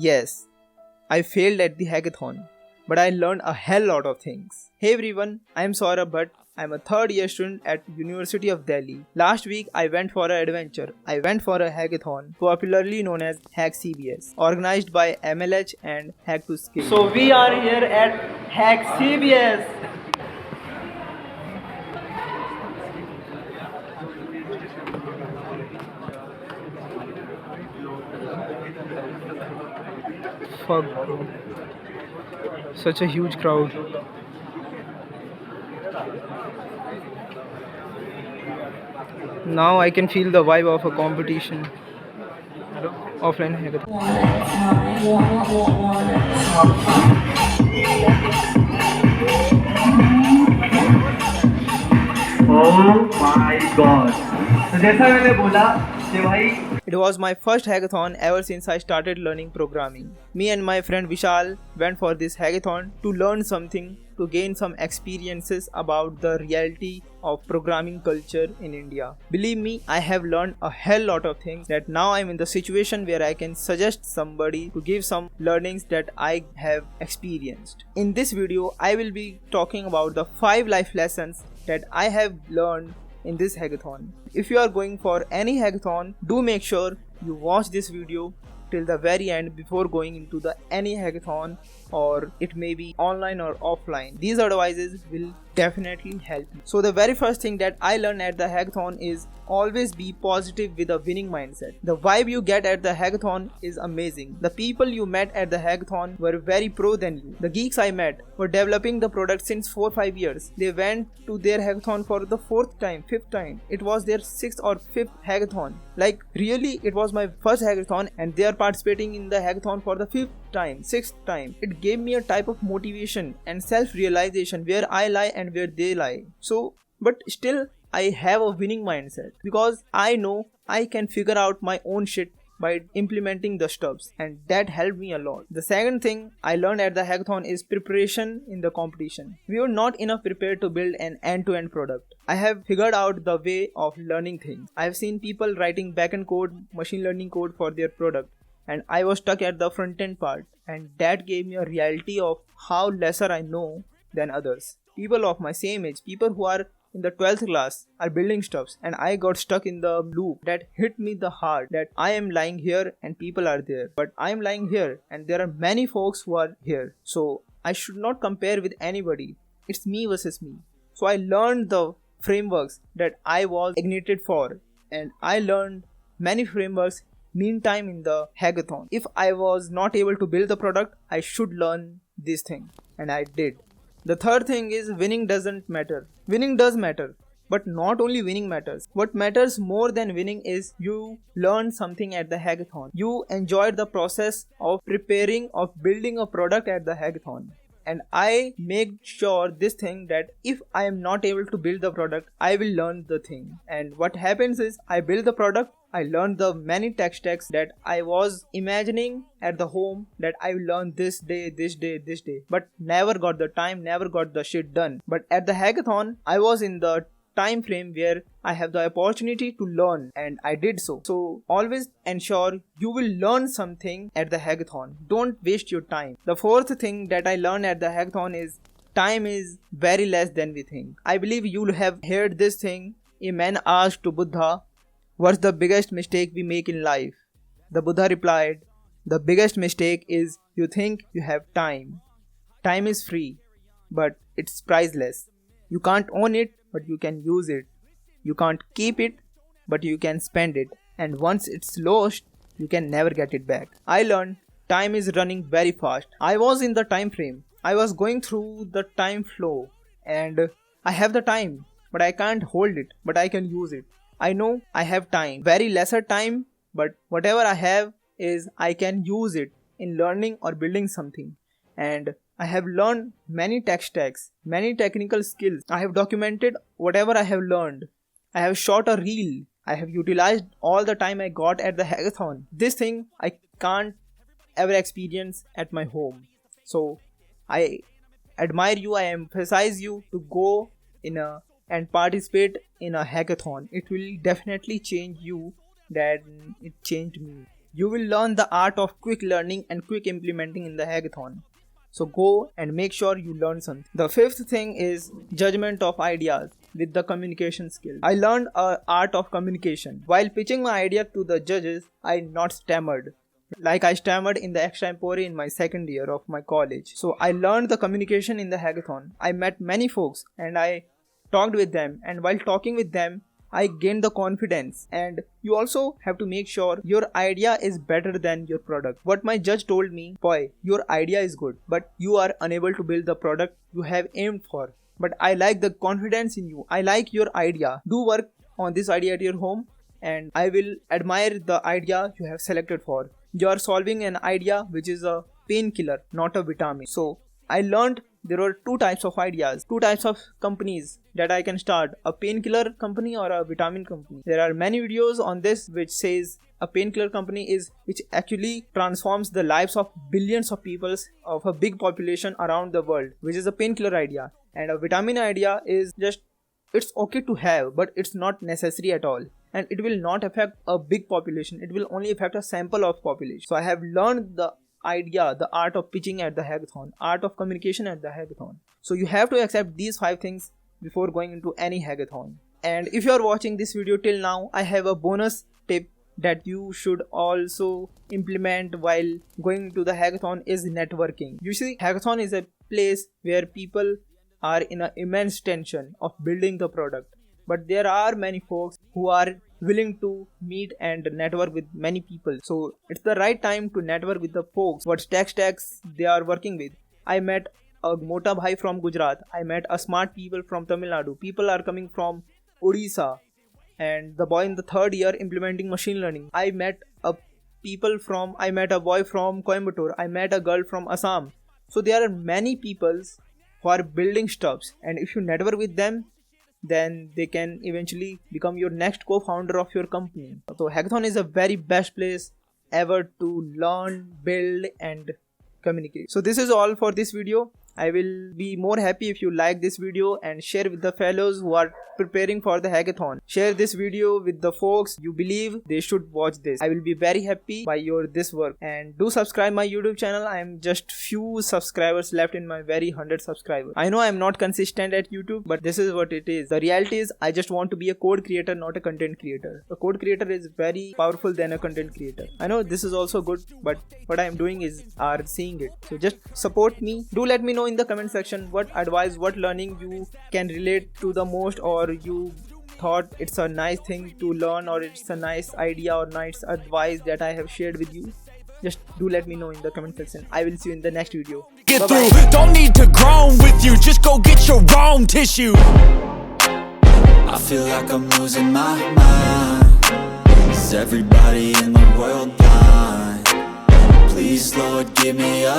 Yes, I failed at the hackathon, but I learned a hell lot of things. Hey everyone, I am Sourabh Bhatt. I am a third year student at University of Delhi. Last week I went for an adventure. I went for a hackathon, popularly known as HackCBS, organized by MLH and Hack to Scale. So we are here at HackCBS. Fuck bro. Such a huge crowd. Now I can feel the vibe of a competition. Offline hackathon. Oh my God. तो जैसा मैंने बोला कि भाई It was my first hackathon ever since I started learning programming. Me and my friend Vishal went for this hackathon to learn something, to gain some experiences about the reality of programming culture in India. Believe me, I have learned a hell lot of things that now I'm in the situation where I can suggest somebody to give some learnings that I have experienced. In this video, I will be talking about the 5 life lessons that I have learned in this hackathon. If you are going for any hackathon, do make sure you watch this video till the very end before going into the any hackathon, or it may be online or offline. These advices will definitely help you. So the very first thing that I learned at the hackathon is always be positive with a winning mindset. The vibe you get at the hackathon is amazing. The people you met at the hackathon were very pro than you. The geeks I met were developing the product since 4-5 years. They went to their hackathon for the 4th time, 5th time. It was their 6th or 5th hackathon. Like really, it was my first hackathon and they are participating in the hackathon for the 5th time, 6th time. It gave me a type of motivation and self-realization where I lie and where they lie. So, but still I have a winning mindset because I know I can figure out my own shit by implementing the steps, and that helped me a lot. The second thing I learned at the hackathon is preparation in the competition. We were not enough prepared to build an end-to-end product. I have figured out the way of learning things. I have seen people writing backend code, machine learning code for their product, and I was stuck at the front-end part, and that gave me a reality of how lesser I know than others. People of my same age, people who are in the 12th class are building stuffs, and I got stuck in the loop that hit me the heart that I am lying here and people are there, but I am lying here and there are many folks who are here, so I should not compare with anybody. It's me versus me. So I learned the frameworks that I was ignited for, and I learned many frameworks meantime in the hackathon. If I was not able to build the product, I should learn this thing, and I did. The third thing is winning doesn't matter. Winning does matter, but not only winning matters. What matters more than winning is you learn something at the hackathon. You enjoyed the process of preparing, of building a product at the hackathon. And I make sure this thing that if I am not able to build the product, I will learn the thing. And what happens is I build the product, I learned the many tech stacks that I was imagining at the home that I will learn this day, but never got the time, never got the shit done. But at the hackathon, I was in the time frame where I have the opportunity to learn, and I did so. So always ensure you will learn something at the hackathon. Don't waste your time. The fourth thing that I learned at the hackathon is time is very less than we think. I believe you have heard this thing. A man asked to Buddha, "What's the biggest mistake we make in life?" The Buddha replied, "The biggest mistake is you think you have time. Time is free, but it's priceless. You can't own it, but you can use it. You can't keep it, but you can spend it. And once it's lost, you can never get it back." I learned time is running very fast. I was in the time frame. I was going through the time flow, and I have the time, but I can't hold it, but I can use it. I know I have time, very lesser time, but whatever I have is I can use it in learning or building something. And I have learned many tech stacks, many technical skills. I have documented whatever I have learned. I have shot a reel. I have utilized all the time I got at the hackathon. This thing I can't ever experience at my home. So I admire you, I emphasize you to go and participate in a hackathon. It will definitely change you that it changed me. You will learn the art of quick learning and quick implementing in the hackathon. So go and make sure you learn something. The fifth thing is judgment of ideas with the communication skill. I learned an art of communication. While pitching my idea to the judges, I not stammered. Like I stammered in the extempore in my second year of my college. So I learned the communication in the hackathon. I met many folks and I talked with them, and while talking with them, I gained the confidence. And you also have to make sure your idea is better than your product. What my judge told me, boy, your idea is good, but you are unable to build the product you have aimed for. But I like the confidence in you. I like your idea. Do work on this idea at your home, and I will admire the idea you have selected for. You are solving an idea which is a painkiller, not a vitamin. So I learned there were two types of ideas, two types of companies that I can start, a painkiller company or a vitamin company. There are many videos on this which says a painkiller company is which actually transforms the lives of billions of people of a big population around the world, which is a painkiller idea. And a vitamin idea is just, it's okay to have, but it's not necessary at all. And it will not affect a big population. It will only affect a sample of population. So I have learned the idea, the art of pitching at the hackathon, art of communication at the hackathon. So you have to accept these 5 things before going into any hackathon. And if you are watching this video till now, I have a bonus tip that you should also implement while going to the hackathon is networking. You see, hackathon is a place where people are in an immense tension of building the product. But there are many folks who are willing to meet and network with many people. So it's the right time to network with the folks, what tech stacks they are working with. I met a Mota Bhai from Gujarat. I met a smart people from Tamil Nadu. People are coming from Odisha. And the boy in the 3rd year implementing machine learning. I met a boy from Coimbatore. I met a girl from Assam. So there are many people who are building stuffs. And if you network with them, then they can eventually become your next co-founder of your company. So hackathon is a very best place ever to learn, build and communicate. So this is all for this video. I will be more happy if you like this video and share with the fellows who are preparing for the hackathon. Share this video with the folks you believe they should watch this. I will be very happy by your this work. And do subscribe my YouTube channel. I am just few subscribers left in my very 100 subscribers. I know I am not consistent at YouTube, but this is what it is. The reality is I just want to be a code creator, not a content creator. A code creator is very powerful than a content creator. I know this is also good, but what I am doing is are seeing it. So just support me. Do let me know in the comment section what advice, what learning you can relate to the most, or you thought it's a nice thing to learn, or it's a nice idea or nice advice that I have shared with you. Just do let me know in the comment section. I will see you in the next video. Get through, don't need to groan with you, just go get your own tissue. I feel like I'm losing my mind. Is everybody in the world blind? Please Lord, give me a